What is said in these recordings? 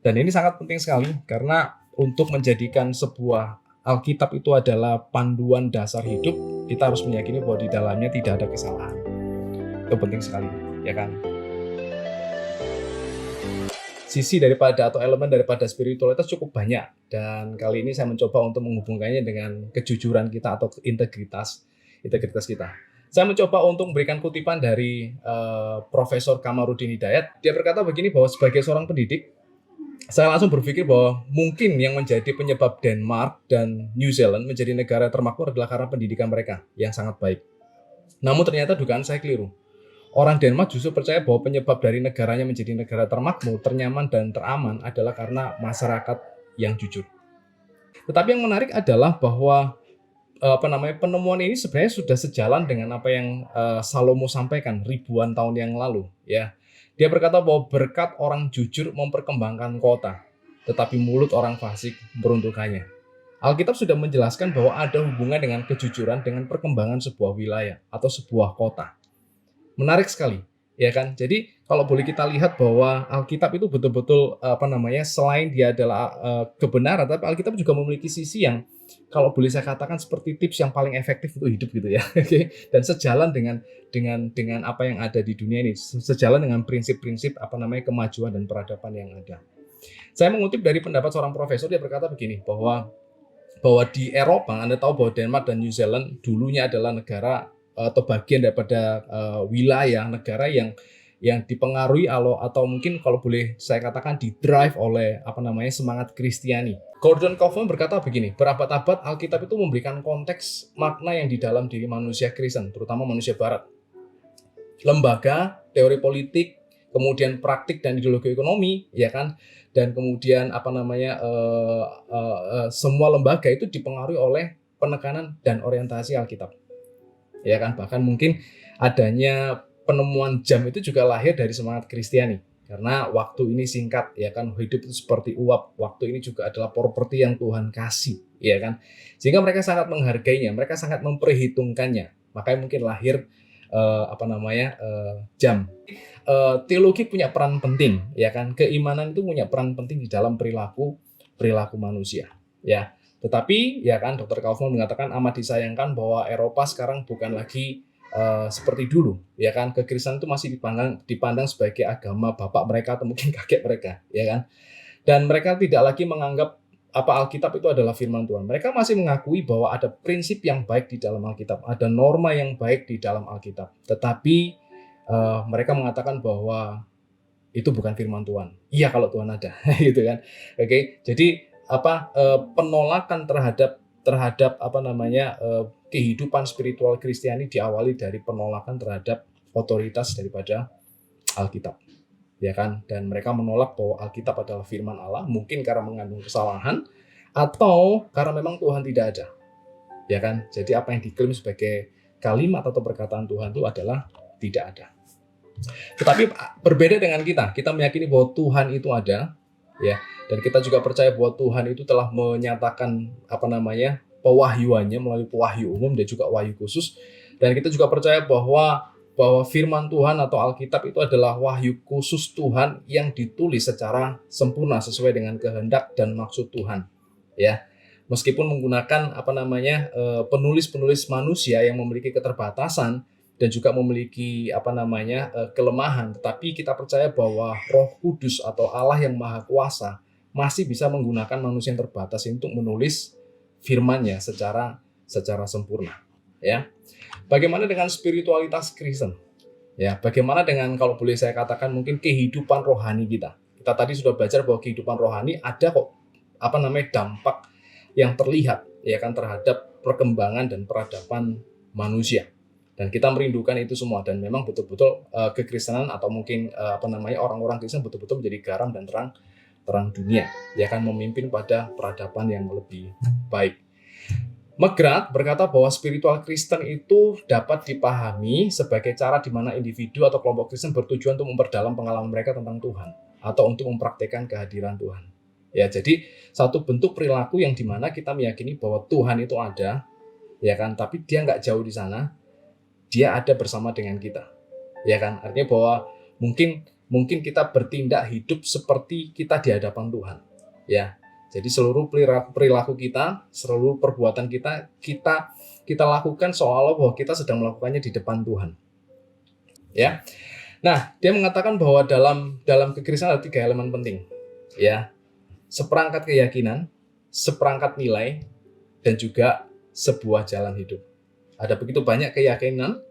Dan ini sangat penting sekali karena untuk menjadikan sebuah Alkitab itu adalah panduan dasar hidup, kita harus meyakini bahwa di dalamnya tidak ada kesalahan. Itu penting sekali, ya kan? Sisi daripada atau elemen daripada spiritualitas cukup banyak, dan kali ini saya mencoba untuk menghubungkannya dengan kejujuran kita atau integritas kita. Saya mencoba untuk memberikan kutipan dari Profesor Kamarudin Hidayat. Dia berkata begini, bahwa sebagai seorang pendidik, saya langsung berpikir bahwa mungkin yang menjadi penyebab Denmark dan New Zealand menjadi negara termakmur adalah karena pendidikan mereka yang sangat baik. Namun ternyata dugaan saya keliru. Orang Denmark justru percaya bahwa penyebab dari negaranya menjadi negara termakmur, ternyaman, dan teraman adalah karena masyarakat yang jujur. Tetapi yang menarik adalah bahwa penemuan ini sebenarnya sudah sejalan dengan apa yang Salomo sampaikan ribuan tahun yang lalu. Ya, dia berkata bahwa berkat orang jujur memperkembangkan kota, tetapi mulut orang fasik meruntuhkannya. Alkitab sudah menjelaskan bahwa ada hubungan dengan kejujuran dengan perkembangan sebuah wilayah atau sebuah kota. Menarik sekali, ya kan? Jadi kalau boleh kita lihat bahwa Alkitab itu betul-betul selain dia adalah kebenaran, tapi Alkitab juga memiliki sisi yang kalau boleh saya katakan seperti tips yang paling efektif untuk hidup gitu ya. Dan sejalan dengan apa yang ada di dunia ini, sejalan dengan prinsip-prinsip kemajuan dan peradaban yang ada. Saya mengutip dari pendapat seorang profesor, dia berkata begini, bahwa di Eropa, Anda tahu bahwa Denmark dan New Zealand dulunya adalah negara atau bagian daripada wilayah negara yang dipengaruhi atau mungkin kalau boleh saya katakan didrive oleh semangat Kristiani. Gordon Kaufman berkata begini, berabad-abad Alkitab itu memberikan konteks makna yang di dalam diri manusia Kristen, terutama manusia Barat. Lembaga, teori politik, kemudian praktik dan ideologi ekonomi, ya kan, dan kemudian semua lembaga itu dipengaruhi oleh penekanan dan orientasi Alkitab. Ya kan, bahkan mungkin adanya penemuan jam itu juga lahir dari semangat Kristiani, karena waktu ini singkat, ya kan, hidup itu seperti uap, waktu ini juga adalah properti yang Tuhan kasih, ya kan, sehingga mereka sangat menghargainya, mereka sangat memperhitungkannya, makanya mungkin lahir jam. Teologi punya peran penting, ya kan, keimanan itu punya peran penting di dalam perilaku manusia, ya. Tetapi ya kan, Dr. Kaufman mengatakan amat disayangkan bahwa Eropa sekarang bukan lagi seperti dulu, ya kan. Kekristenan itu masih dipandang sebagai agama bapak mereka atau mungkin kakek mereka, ya kan. Dan mereka tidak lagi menganggap Alkitab itu adalah firman Tuhan. Mereka masih mengakui bahwa ada prinsip yang baik di dalam Alkitab, ada norma yang baik di dalam Alkitab. Tetapi mereka mengatakan bahwa itu bukan firman Tuhan. Iya kalau Tuhan ada, gitu kan. Oke, jadi penolakan terhadap kehidupan spiritual Kristiani diawali dari penolakan terhadap otoritas daripada Alkitab, ya kan, dan mereka menolak bahwa Alkitab adalah firman Allah, mungkin karena mengandung kesalahan atau karena memang Tuhan tidak ada, ya kan. Jadi apa yang diklaim sebagai kalimat atau perkataan Tuhan itu adalah tidak ada. Tetapi berbeda dengan kita meyakini bahwa Tuhan itu ada, ya, dan kita juga percaya bahwa Tuhan itu telah menyatakan pewahyuannya melalui pewahyu umum dan juga wahyu khusus, dan kita juga percaya bahwa firman Tuhan atau Alkitab itu adalah wahyu khusus Tuhan yang ditulis secara sempurna sesuai dengan kehendak dan maksud Tuhan, ya. Meskipun menggunakan penulis-penulis manusia yang memiliki keterbatasan dan juga memiliki kelemahan, tetapi kita percaya bahwa Roh Kudus atau Allah yang Maha Kuasa masih bisa menggunakan manusia yang terbatas untuk menulis firman-Nya secara sempurna, ya. Bagaimana dengan spiritualitas Kristen? Ya, bagaimana dengan kalau boleh saya katakan mungkin kehidupan rohani kita? Kita tadi sudah belajar bahwa kehidupan rohani ada kok dampak yang terlihat, ya kan, terhadap perkembangan dan peradaban manusia. Dan kita merindukan itu semua, dan memang betul-betul kekristenan atau mungkin orang-orang Kristen betul-betul menjadi garam dan terang dunia, ya kan, memimpin pada peradaban yang lebih baik. McGrath berkata bahwa spiritual Kristen itu dapat dipahami sebagai cara di mana individu atau kelompok Kristen bertujuan untuk memperdalam pengalaman mereka tentang Tuhan atau untuk mempraktikkan kehadiran Tuhan. Ya, jadi satu bentuk perilaku yang di mana kita meyakini bahwa Tuhan itu ada, ya kan, tapi dia nggak jauh di sana, dia ada bersama dengan kita, ya kan. Artinya bahwa mungkin mungkin kita bertindak hidup seperti kita di hadapan Tuhan. Ya, jadi seluruh perilaku kita, seluruh perbuatan kita lakukan seolah bahwa kita sedang melakukannya di depan Tuhan. Ya. Nah, dia mengatakan bahwa dalam kekristenan ada 3 elemen penting. Ya. Seperangkat keyakinan, seperangkat nilai, dan juga sebuah jalan hidup. Ada begitu banyak keyakinan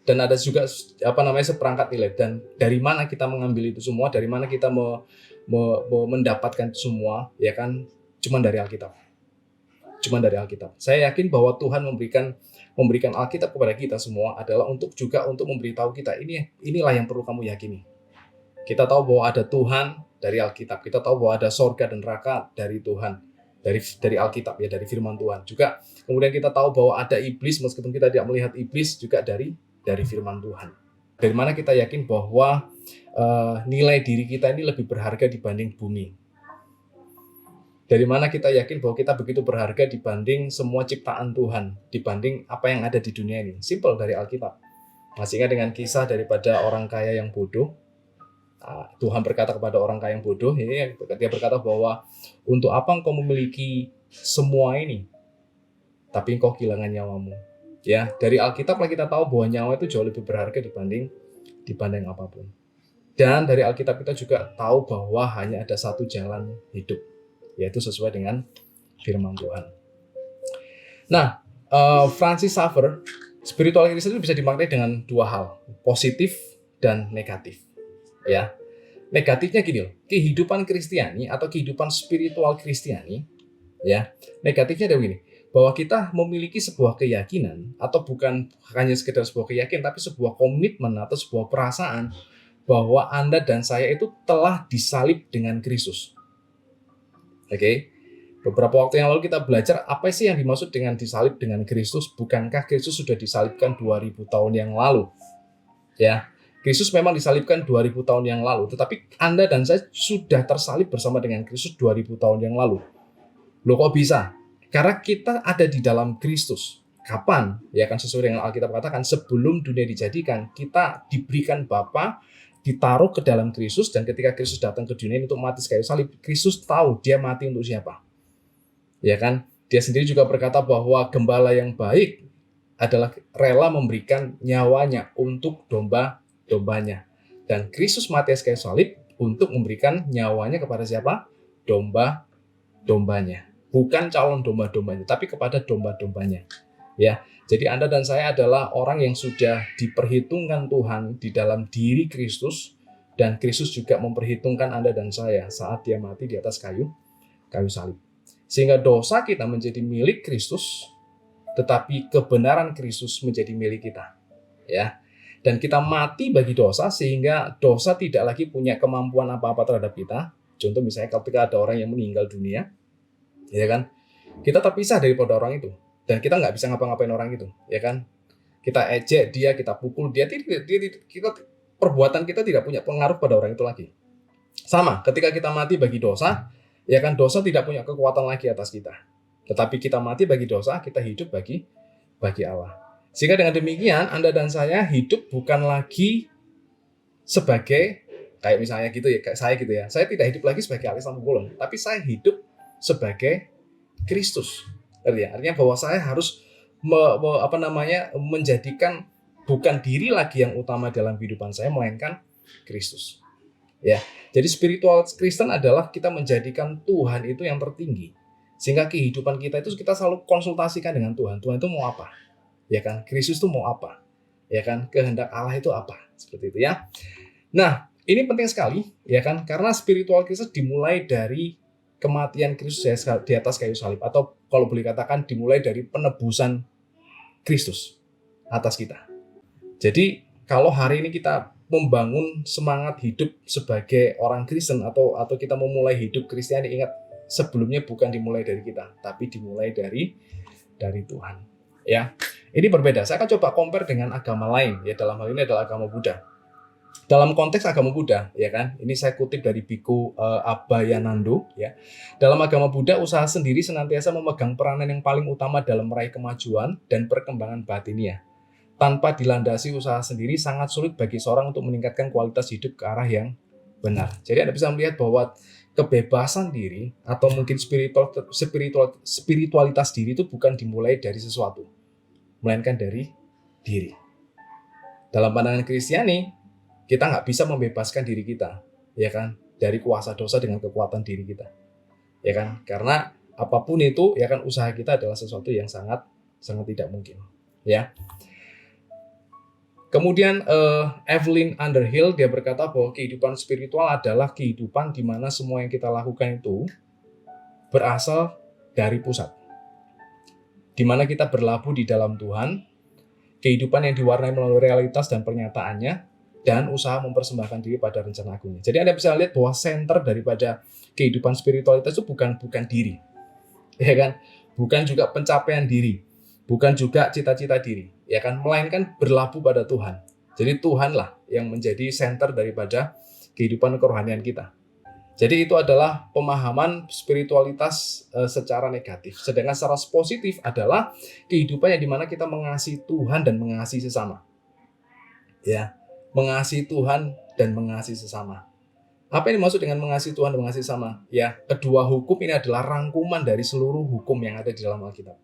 dan ada juga seperangkat nilai. Dan dari mana kita mengambil itu semua? Dari mana kita mendapatkan itu semua? Ya kan, cuma dari Alkitab. Cuma dari Alkitab. Saya yakin bahwa Tuhan memberikan Alkitab kepada kita semua adalah untuk memberitahu kita, inilah yang perlu kamu yakini. Kita tahu bahwa ada Tuhan dari Alkitab. Kita tahu bahwa ada sorga dan neraka dari Tuhan, dari Alkitab, ya, dari firman Tuhan. Juga kemudian kita tahu bahwa ada iblis, meskipun kita tidak melihat iblis, juga dari firman Tuhan. Dari mana kita yakin bahwa nilai diri kita ini lebih berharga dibanding bumi. Dari mana kita yakin bahwa kita begitu berharga dibanding semua ciptaan Tuhan, dibanding apa yang ada di dunia ini. Simple, dari Alkitab. Masih ingat dengan kisah daripada orang kaya yang bodoh? Tuhan berkata kepada orang kaya yang bodoh, ini dia berkata bahwa untuk apa engkau memiliki semua ini, tapi engkau kehilangan nyawamu. Ya, dari Alkitab lah kita tahu bahwa nyawa itu jauh lebih berharga dibanding apapun. Dan dari Alkitab kita juga tahu bahwa hanya ada satu jalan hidup, yaitu sesuai dengan firman Tuhan. Nah, Francis Schaeffer, spiritual Kristen itu bisa dimaknai dengan 2 hal, positif dan negatif. Ya, negatifnya gini loh, kehidupan Kristiani atau kehidupan spiritual Kristiani, ya, negatifnya ada begini, bahwa kita memiliki sebuah keyakinan, atau bukan hanya sekedar sebuah keyakinan, tapi sebuah komitmen atau sebuah perasaan bahwa Anda dan saya itu telah disalib dengan Kristus. Oke. Beberapa waktu yang lalu kita belajar apa sih yang dimaksud dengan disalib dengan Kristus. Bukankah Kristus sudah disalibkan 2000 tahun yang lalu? Ya, Kristus memang disalibkan 2000 tahun yang lalu, tetapi Anda dan saya sudah tersalib bersama dengan Kristus 2000 tahun yang lalu. Loh, kok bisa? Karena kita ada di dalam Kristus. Kapan? Ya kan, sesuai dengan Alkitab katakan, sebelum dunia dijadikan, kita diberikan Bapa, ditaruh ke dalam Kristus, dan ketika Kristus datang ke dunia ini untuk mati kayu salib, Kristus tahu dia mati untuk siapa. Ya kan? Dia sendiri juga berkata bahwa gembala yang baik adalah rela memberikan nyawanya untuk dombanya. Dan Kristus mati kayu salib untuk memberikan nyawanya kepada siapa? Domba-dombanya. Bukan calon domba-dombanya, tapi kepada domba-dombanya. Ya, jadi Anda dan saya adalah orang yang sudah diperhitungkan Tuhan di dalam diri Kristus, dan Kristus juga memperhitungkan Anda dan saya saat dia mati di atas kayu salib. Sehingga dosa kita menjadi milik Kristus, tetapi kebenaran Kristus menjadi milik kita. Ya. Dan kita mati bagi dosa, sehingga dosa tidak lagi punya kemampuan apa-apa terhadap kita. Contoh misalnya ketika ada orang yang meninggal dunia, ya kan, kita terpisah daripada orang itu, dan kita nggak bisa ngapa-ngapain orang itu, ya kan. Kita ejek dia, kita pukul dia, perbuatan kita tidak punya pengaruh pada orang itu lagi. Sama, ketika kita mati bagi dosa, ya kan, dosa tidak punya kekuatan lagi atas kita. Tetapi kita mati bagi dosa, kita hidup bagi Allah. Sehingga dengan demikian, Anda dan saya hidup bukan lagi sebagai, kayak misalnya gitu ya, kayak saya gitu ya. Saya tidak hidup lagi sebagai Alexander Pulon, tapi saya hidup sebagai Kristus. Artinya bahwa saya harus menjadikan bukan diri lagi yang utama dalam kehidupan saya, melainkan Kristus. Ya, jadi spiritual Kristen adalah kita menjadikan Tuhan itu yang tertinggi, sehingga kehidupan kita itu kita selalu konsultasikan dengan Tuhan. Tuhan itu mau apa? Ya kan, Kristus itu mau apa? Ya kan, kehendak Allah itu apa? Seperti itu ya. Nah, ini penting sekali, ya kan, karena spiritual Kristen dimulai dari kematian Kristus di atas kayu salib, atau kalau boleh katakan dimulai dari penebusan Kristus atas kita. Jadi kalau hari ini kita membangun semangat hidup sebagai orang Kristen, atau kita memulai hidup Kristiani, ingat, sebelumnya bukan dimulai dari kita, tapi dimulai dari Tuhan. Ya, ini berbeda. Saya akan coba compare dengan agama lain. Ya, dalam hal ini adalah agama Buddha. Dalam konteks agama Buddha, ya kan, ini saya kutip dari Biku Abhayanando, ya. Dalam agama Buddha, usaha sendiri senantiasa memegang peranan yang paling utama dalam meraih kemajuan dan perkembangan batiniah. tanpa dilandasi usaha sendiri sangat sulit bagi seorang untuk meningkatkan kualitas hidup ke arah yang benar. Jadi Anda bisa melihat bahwa kebebasan diri atau mungkin spiritualitas diri itu bukan dimulai dari sesuatu, melainkan dari diri. Dalam pandangan Kristiani, kita nggak bisa membebaskan diri kita, ya kan, dari kuasa dosa dengan kekuatan diri kita, ya kan? Karena apapun itu, ya kan, usaha kita adalah sesuatu yang sangat tidak mungkin, ya. Kemudian Evelyn Underhill dia berkata bahwa kehidupan spiritual adalah kehidupan di mana semua yang kita lakukan itu berasal dari pusat, di mana kita berlabuh di dalam Tuhan, kehidupan yang diwarnai melalui realitas dan pernyataannya, dan usaha mempersembahkan diri pada rencana agungnya. Jadi Anda bisa lihat bahwa center daripada kehidupan spiritualitas itu bukan diri, ya kan? Bukan juga pencapaian diri, bukan juga cita-cita diri, ya kan? Melainkan berlabuh pada Tuhan. Jadi Tuhanlah yang menjadi center daripada kehidupan kerohanian kita. Jadi itu adalah pemahaman spiritualitas secara negatif. Sedangkan secara positif adalah kehidupan yang dimana kita mengasihi Tuhan dan mengasihi sesama. Ya, mengasihi Tuhan dan mengasihi sesama. Apa yang dimaksud dengan mengasihi Tuhan dan mengasihi sesama? Ya, kedua hukum ini adalah rangkuman dari seluruh hukum yang ada di dalam Alkitab.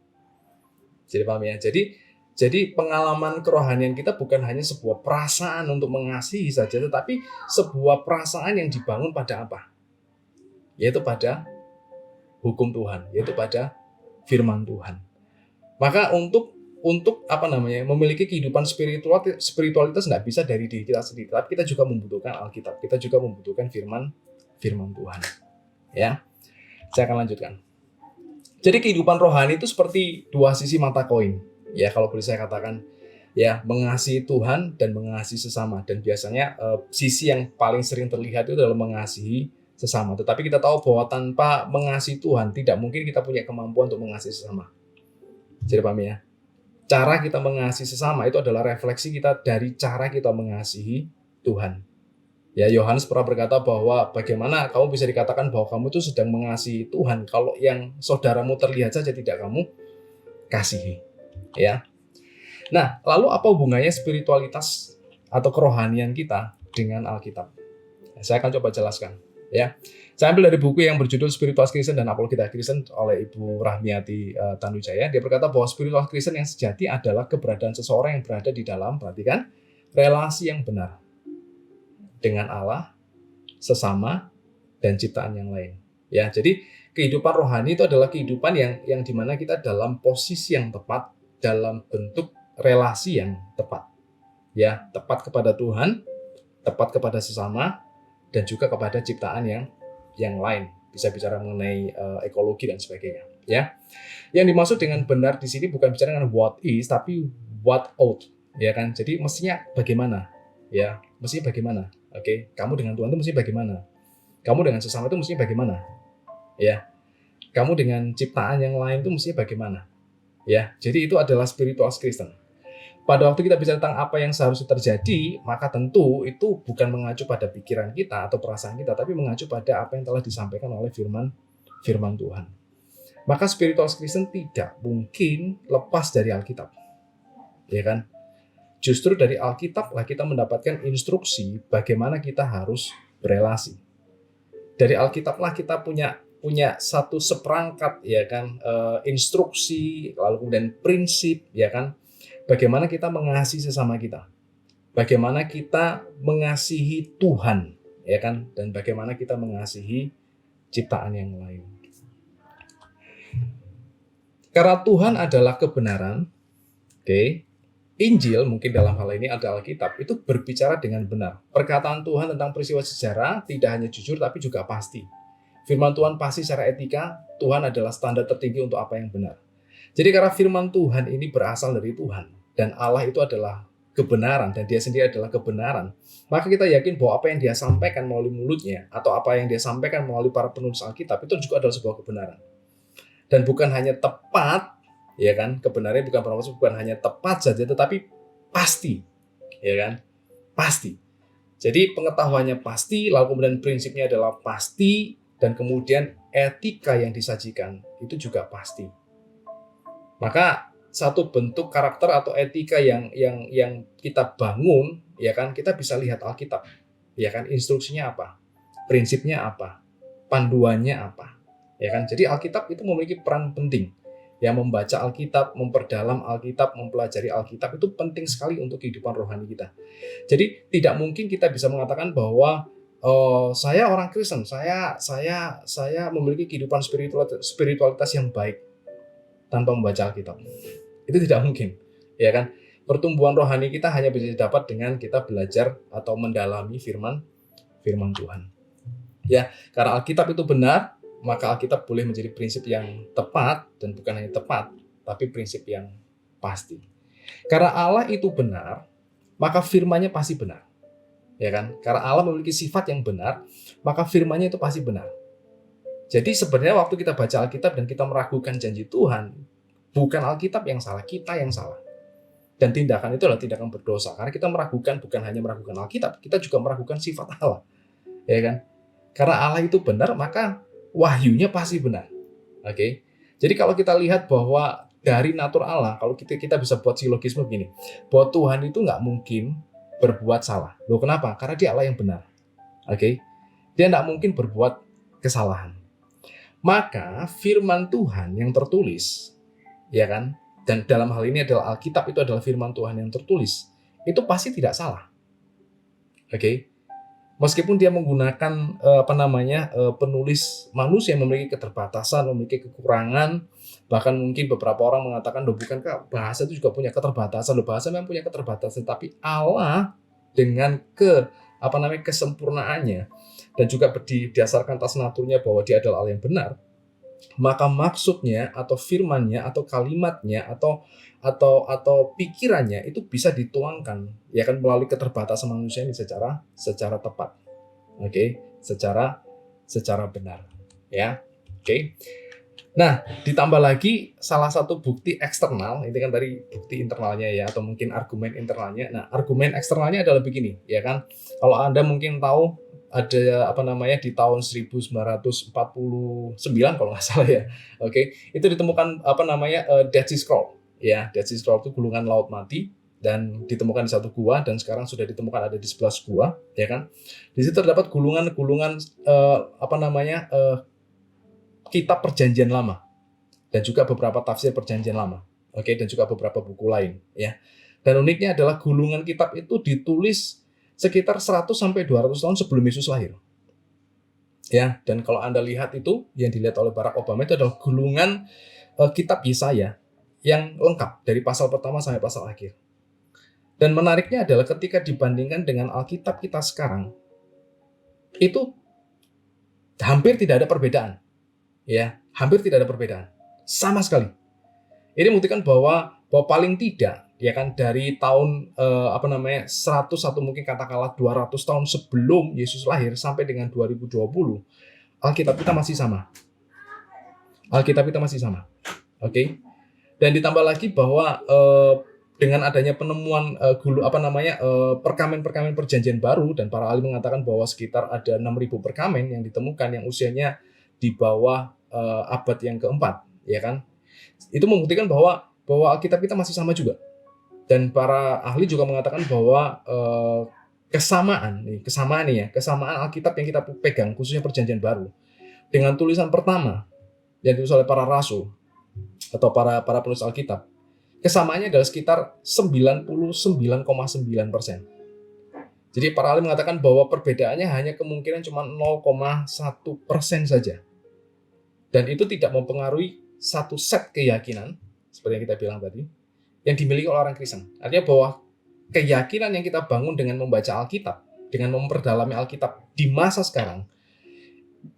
Jadi paham ya? Jadi pengalaman kerohanian kita bukan hanya sebuah perasaan untuk mengasihi saja, tetapi sebuah perasaan yang dibangun pada apa? Yaitu pada hukum Tuhan, yaitu pada firman Tuhan. Maka untuk memiliki kehidupan spiritualitas nggak bisa dari diri kita sendiri, tapi kita juga membutuhkan Alkitab, kita juga membutuhkan firman Tuhan. Ya, saya akan lanjutkan. Jadi kehidupan rohani itu seperti dua sisi mata koin. Ya, kalau boleh saya katakan, ya, mengasihi Tuhan dan mengasihi sesama. Dan biasanya sisi yang paling sering terlihat itu adalah mengasihi sesama. Tetapi kita tahu bahwa tanpa mengasihi Tuhan, tidak mungkin kita punya kemampuan untuk mengasihi sesama. Jadi paham ya? Cara kita mengasihi sesama itu adalah refleksi kita dari cara kita mengasihi Tuhan. Ya, Yohanes pernah berkata bahwa bagaimana kamu bisa dikatakan bahwa kamu itu sedang mengasihi Tuhan kalau yang saudaramu terlihat saja tidak kamu kasihi. Ya. Nah, lalu apa hubungannya spiritualitas atau kerohanian kita dengan Alkitab? Saya akan coba jelaskan. Ya, saya ambil dari buku yang berjudul Spiritual Kristen dan Apologeta Kristen oleh Ibu Rahmiati Tanujaya. Dia berkata bahwa spiritual Kristen yang sejati adalah keberadaan seseorang yang berada di dalam, perhatikan, relasi yang benar dengan Allah, sesama, dan ciptaan yang lain. Ya, jadi kehidupan rohani itu adalah kehidupan yang dimana kita dalam posisi yang tepat, dalam bentuk relasi yang tepat. Ya, tepat kepada Tuhan, tepat kepada sesama, dan juga kepada ciptaan yang lain. Bisa bicara mengenai ekologi dan sebagainya. Ya, yang dimaksud dengan benar di sini bukan bicara dengan what is, tapi what ought. Ya kan? Jadi mestinya bagaimana? Ya, mestinya bagaimana? Oke, kamu dengan Tuhan itu mestinya bagaimana? Kamu dengan sesama itu mestinya bagaimana? Ya, kamu dengan ciptaan yang lain itu mestinya bagaimana? Ya, jadi itu adalah spiritual Kristen. Pada waktu kita bicara tentang apa yang seharusnya terjadi, maka tentu itu bukan mengacu pada pikiran kita atau perasaan kita, tapi mengacu pada apa yang telah disampaikan oleh firman Tuhan. Maka spiritual Kristen tidak mungkin lepas dari Alkitab. Ya kan? Justru dari Alkitab lah kita mendapatkan instruksi bagaimana kita harus berelasi. Dari Alkitab lah kita punya satu seperangkat, ya kan, instruksi, lalu kemudian prinsip, ya kan, bagaimana kita mengasihi sesama kita, bagaimana kita mengasihi Tuhan, ya kan, dan bagaimana kita mengasihi ciptaan yang lain. Karena Tuhan adalah kebenaran, oke, Injil mungkin dalam hal ini adalah Alkitab, itu berbicara dengan benar. Perkataan Tuhan tentang peristiwa sejarah tidak hanya jujur tapi juga pasti. Firman Tuhan pasti secara etika, Tuhan adalah standar tertinggi untuk apa yang benar. Jadi karena firman Tuhan ini berasal dari Tuhan, dan Allah itu adalah kebenaran, dan dia sendiri adalah kebenaran, maka kita yakin bahwa apa yang dia sampaikan melalui mulutnya, atau apa yang dia sampaikan melalui para penulis Alkitab, itu juga adalah sebuah kebenaran. Dan bukan hanya tepat, ya kan, kebenarannya bukan hanya tepat saja, tetapi pasti, ya kan, pasti. Jadi pengetahuannya pasti, lalu kemudian prinsipnya adalah pasti, dan kemudian etika yang disajikan itu juga pasti. Maka satu bentuk karakter atau etika yang kita bangun, ya kan? Kita bisa lihat Alkitab, ya kan? Instruksinya apa, prinsipnya apa, panduannya apa, ya kan? Jadi Alkitab itu memiliki peran penting. Ya, membaca Alkitab, memperdalam Alkitab, mempelajari Alkitab itu penting sekali untuk kehidupan rohani kita. Jadi tidak mungkin kita bisa mengatakan bahwa saya orang Kristen, saya memiliki kehidupan spiritualitas yang baik tanpa membaca Alkitab. Itu tidak mungkin, ya kan? Pertumbuhan rohani kita hanya bisa didapat dengan kita belajar atau mendalami firman Tuhan. Ya, karena Alkitab itu benar, maka Alkitab boleh menjadi prinsip yang tepat, dan bukan hanya tepat, tapi prinsip yang pasti. Karena Allah itu benar, maka firman-Nya pasti benar. Ya kan? Karena Allah memiliki sifat yang benar, maka firman-Nya itu pasti benar. Jadi sebenarnya waktu kita baca Alkitab dan kita meragukan janji Tuhan, bukan Alkitab yang salah, kita yang salah. Dan tindakan itu adalah tindakan berdosa. Karena kita meragukan, bukan hanya meragukan Alkitab, kita juga meragukan sifat Allah. Ya kan? Karena Allah itu benar, maka wahyunya pasti benar. Oke. Jadi kalau kita lihat bahwa dari natur Allah, kalau kita bisa buat silogisme begini, bahwa Tuhan itu nggak mungkin berbuat salah. Loh, kenapa? Karena dia Allah yang benar. Oke. Dia nggak mungkin berbuat kesalahan. Maka firman Tuhan yang tertulis, ya kan? Dan dalam hal ini adalah Alkitab, itu adalah firman Tuhan yang tertulis. Itu pasti tidak salah. Oke. Meskipun dia menggunakan penulis manusia yang memiliki keterbatasan, memiliki kekurangan, bahkan mungkin beberapa orang mengatakan, loh, bukankah bahasa itu juga punya keterbatasan? Loh, bahasa memang punya keterbatasan, tapi Allah dengan kesempurnaannya dan juga berdasarkan atas naturnya bahwa dia adalah Allah yang benar, maka maksudnya atau firman-Nya atau kalimatnya atau pikirannya itu bisa dituangkan, ya kan, melalui keterbatasan manusia ini secara tepat. Oke, secara benar, ya. Oke. Nah, ditambah lagi salah satu bukti eksternal, ini kan tadi bukti internalnya ya, atau mungkin argumen internalnya. Nah, argumen eksternalnya adalah begini, ya kan. Kalau Anda mungkin tahu ada di tahun 1949 kalau nggak salah ya. Oke, itu ditemukan Dead Sea Scroll. Ya, Dead Sea Scroll itu gulungan laut mati dan ditemukan di satu gua, dan sekarang sudah ditemukan ada di 11 gua, ya kan. Di situ terdapat gulungan kitab Perjanjian Lama dan juga beberapa tafsir Perjanjian Lama. Oke, dan juga beberapa buku lain, ya. Dan uniknya adalah gulungan kitab itu ditulis sekitar 100 sampai 200 tahun sebelum Yesus lahir. Ya, dan kalau Anda lihat itu yang dilihat oleh Barack Obama itu adalah gulungan kitab Yesaya yang lengkap dari pasal pertama sampai pasal akhir. Dan menariknya adalah ketika dibandingkan dengan Alkitab kita sekarang, itu hampir tidak ada perbedaan. Ya, hampir tidak ada perbedaan. Sama sekali. Ini membuktikan bahwa paling tidak, ya kan, dari tahun 100 atau mungkin katakanlah 200 tahun sebelum Yesus lahir sampai dengan 2020, Alkitab kita masih sama. Alkitab kita masih sama. Oke. Dan ditambah lagi bahwa dengan adanya penemuan perkamen-perkamen perjanjian baru, dan para ahli mengatakan bahwa sekitar ada 6.000 perkamen yang ditemukan yang usianya di bawah abad yang keempat, ya kan? Itu membuktikan bahwa Alkitab kita masih sama juga. Dan para ahli juga mengatakan bahwa kesamaan Alkitab yang kita pegang, khususnya Perjanjian Baru, dengan tulisan pertama yang ditulis oleh para rasul atau para penulis Alkitab, kesamaannya adalah sekitar 99,9%. Jadi para ahli mengatakan bahwa perbedaannya hanya kemungkinan cuma 0,1% saja. Dan itu tidak mempengaruhi satu set keyakinan, seperti yang kita bilang tadi, yang dimiliki oleh orang Kristen. Artinya bahwa keyakinan yang kita bangun dengan membaca Alkitab, dengan memperdalami Alkitab di masa sekarang,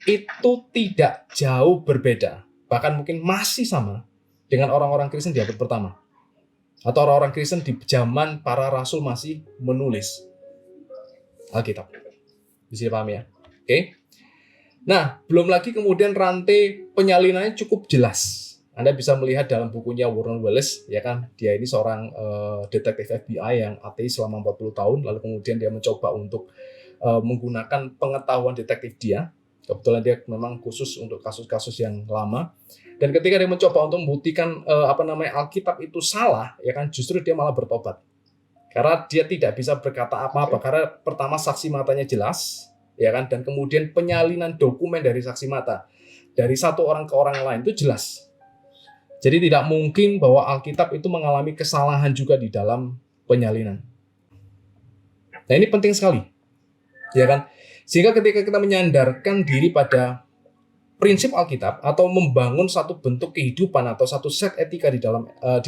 itu tidak jauh berbeda, bahkan mungkin masih sama dengan orang-orang Kristen di abad pertama. Atau orang-orang Kristen di zaman para rasul masih menulis Alkitab. Bisa dipahami ya? Oke. Nah, belum lagi kemudian rantai penyalinannya cukup jelas. Anda bisa melihat dalam bukunya Warren Wallace, ya kan? Dia ini seorang detektif FBI yang ateis selama 40 tahun, lalu kemudian dia mencoba untuk menggunakan pengetahuan detektif dia Kebetulan dia memang khusus untuk kasus-kasus yang lama. Dan ketika dia mencoba untuk membuktikan Alkitab itu salah, ya kan, justru dia malah bertobat. Karena dia tidak bisa berkata apa-apa, karena pertama saksi matanya jelas, ya kan, dan kemudian penyalinan dokumen dari saksi mata dari satu orang ke orang lain itu jelas. Jadi tidak mungkin bahwa Alkitab itu mengalami kesalahan juga di dalam penyalinan. Nah, ini penting sekali, ya kan? Sehingga ketika kita menyandarkan diri pada prinsip Alkitab atau membangun satu bentuk kehidupan atau satu set etika di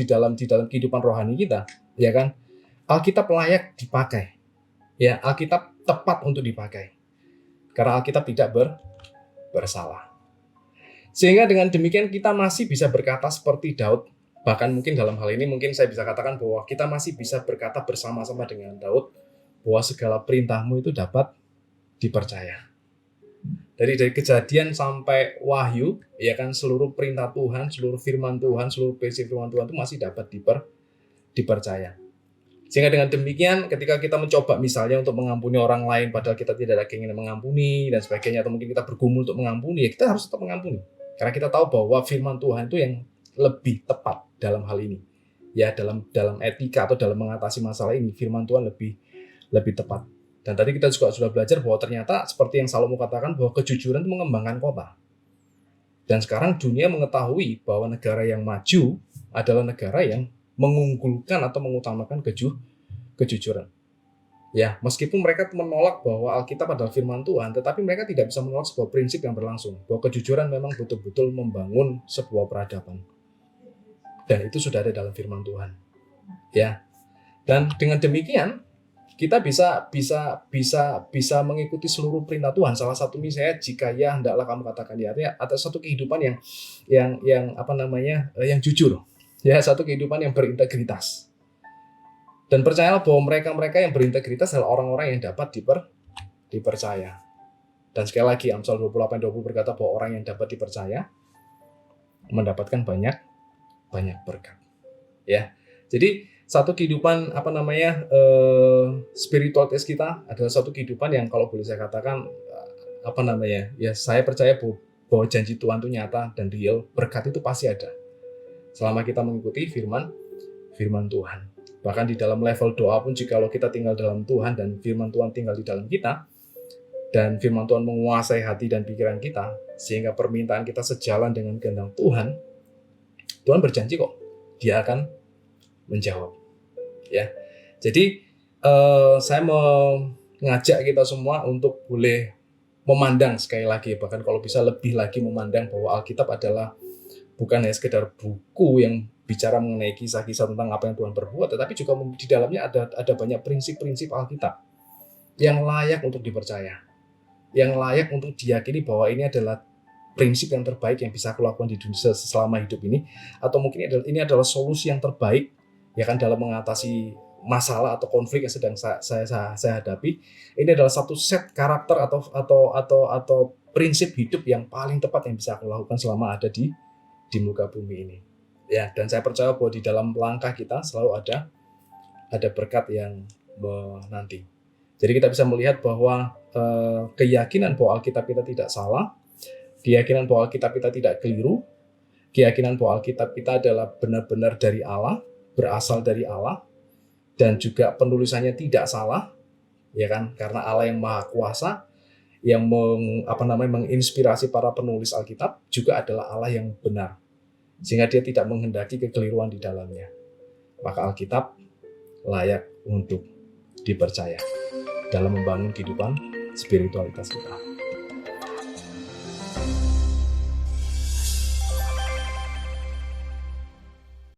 dalam kehidupan rohani kita, ya kan? Alkitab layak dipakai. Ya, Alkitab tepat untuk dipakai. Karena Alkitab tidak bersalah. Sehingga dengan demikian kita masih bisa berkata seperti Daud. Bahkan mungkin dalam hal ini mungkin saya bisa katakan bahwa kita masih bisa berkata bersama-sama dengan Daud bahwa segala perintahmu itu dapat dipercaya. Dari Kejadian sampai Wahyu, ya kan, seluruh perintah Tuhan, seluruh firman Tuhan, seluruh prinsip firman Tuhan itu masih dapat dipercaya. Sehingga dengan demikian ketika kita mencoba misalnya untuk mengampuni orang lain padahal kita tidak ada keinginan mengampuni dan sebagainya, atau mungkin kita bergumul untuk mengampuni, ya kita harus tetap mengampuni. Karena kita tahu bahwa firman Tuhan itu yang lebih tepat dalam hal ini. Ya, dalam etika atau dalam mengatasi masalah ini, firman Tuhan lebih tepat. Dan tadi kita juga sudah belajar bahwa ternyata seperti yang Salomo katakan bahwa kejujuran itu mengembangkan kota. Dan sekarang dunia mengetahui bahwa negara yang maju adalah negara yang mengunggulkan atau mengutamakan kejujuran. Ya, meskipun mereka menolak bahwa Alkitab adalah firman Tuhan, tetapi mereka tidak bisa menolak sebuah prinsip yang berlangsung, bahwa kejujuran memang betul-betul membangun sebuah peradaban. Dan itu sudah ada dalam firman Tuhan. Ya. Dan dengan demikian kita bisa mengikuti seluruh perintah Tuhan. Salah satu misalnya, jika ya hendaklah kamu katakan ya, artinya ada satu kehidupan yang jujur. Ya, satu kehidupan yang berintegritas. Dan percayalah bahwa mereka yang berintegritas adalah orang-orang yang dapat dipercaya. Dan sekali lagi Amsal 28:20 berkata bahwa orang yang dapat dipercaya mendapatkan banyak berkat. Ya. Jadi satu kehidupan spiritualitas kita adalah satu kehidupan yang kalau boleh saya katakan saya percaya bahwa janji Tuhan itu nyata dan real, berkat itu pasti ada. Selama kita mengikuti firman Tuhan. Bahkan di dalam level doa pun, jikalau kita tinggal dalam Tuhan dan firman Tuhan tinggal di dalam kita, dan firman Tuhan menguasai hati dan pikiran kita, sehingga permintaan kita sejalan dengan kehendak Tuhan, Tuhan berjanji kok, Dia akan menjawab. Ya, jadi saya mau ngajak kita semua untuk boleh memandang sekali lagi, bahkan kalau bisa lebih lagi memandang bahwa Alkitab adalah bukan hanya sekedar buku yang bicara mengenai kisah-kisah tentang apa yang Tuhan perbuat, tetapi juga di dalamnya ada banyak prinsip-prinsip Alkitab yang layak untuk dipercaya, yang layak untuk diyakini bahwa ini adalah prinsip yang terbaik yang bisa aku lakukan di dunia selama hidup ini, atau mungkin ini adalah solusi yang terbaik ya kan dalam mengatasi masalah atau konflik yang sedang saya hadapi. Ini adalah satu set karakter atau prinsip hidup yang paling tepat yang bisa aku lakukan selama ada di muka bumi ini. Ya, dan saya percaya bahwa di dalam langkah kita selalu ada berkat yang menanti. Jadi kita bisa melihat bahwa keyakinan bahwa Alkitab kita tidak salah, keyakinan bahwa Alkitab kita tidak keliru, keyakinan bahwa Alkitab kita adalah benar-benar dari Allah, berasal dari Allah, dan juga penulisannya tidak salah, ya kan? Karena Allah yang Maha Kuasa, yang menginspirasi para penulis Alkitab juga adalah Allah yang benar, sehingga Dia tidak menghendaki kekeliruan di dalamnya. Maka Alkitab layak untuk dipercaya dalam membangun kehidupan spiritualitas kita.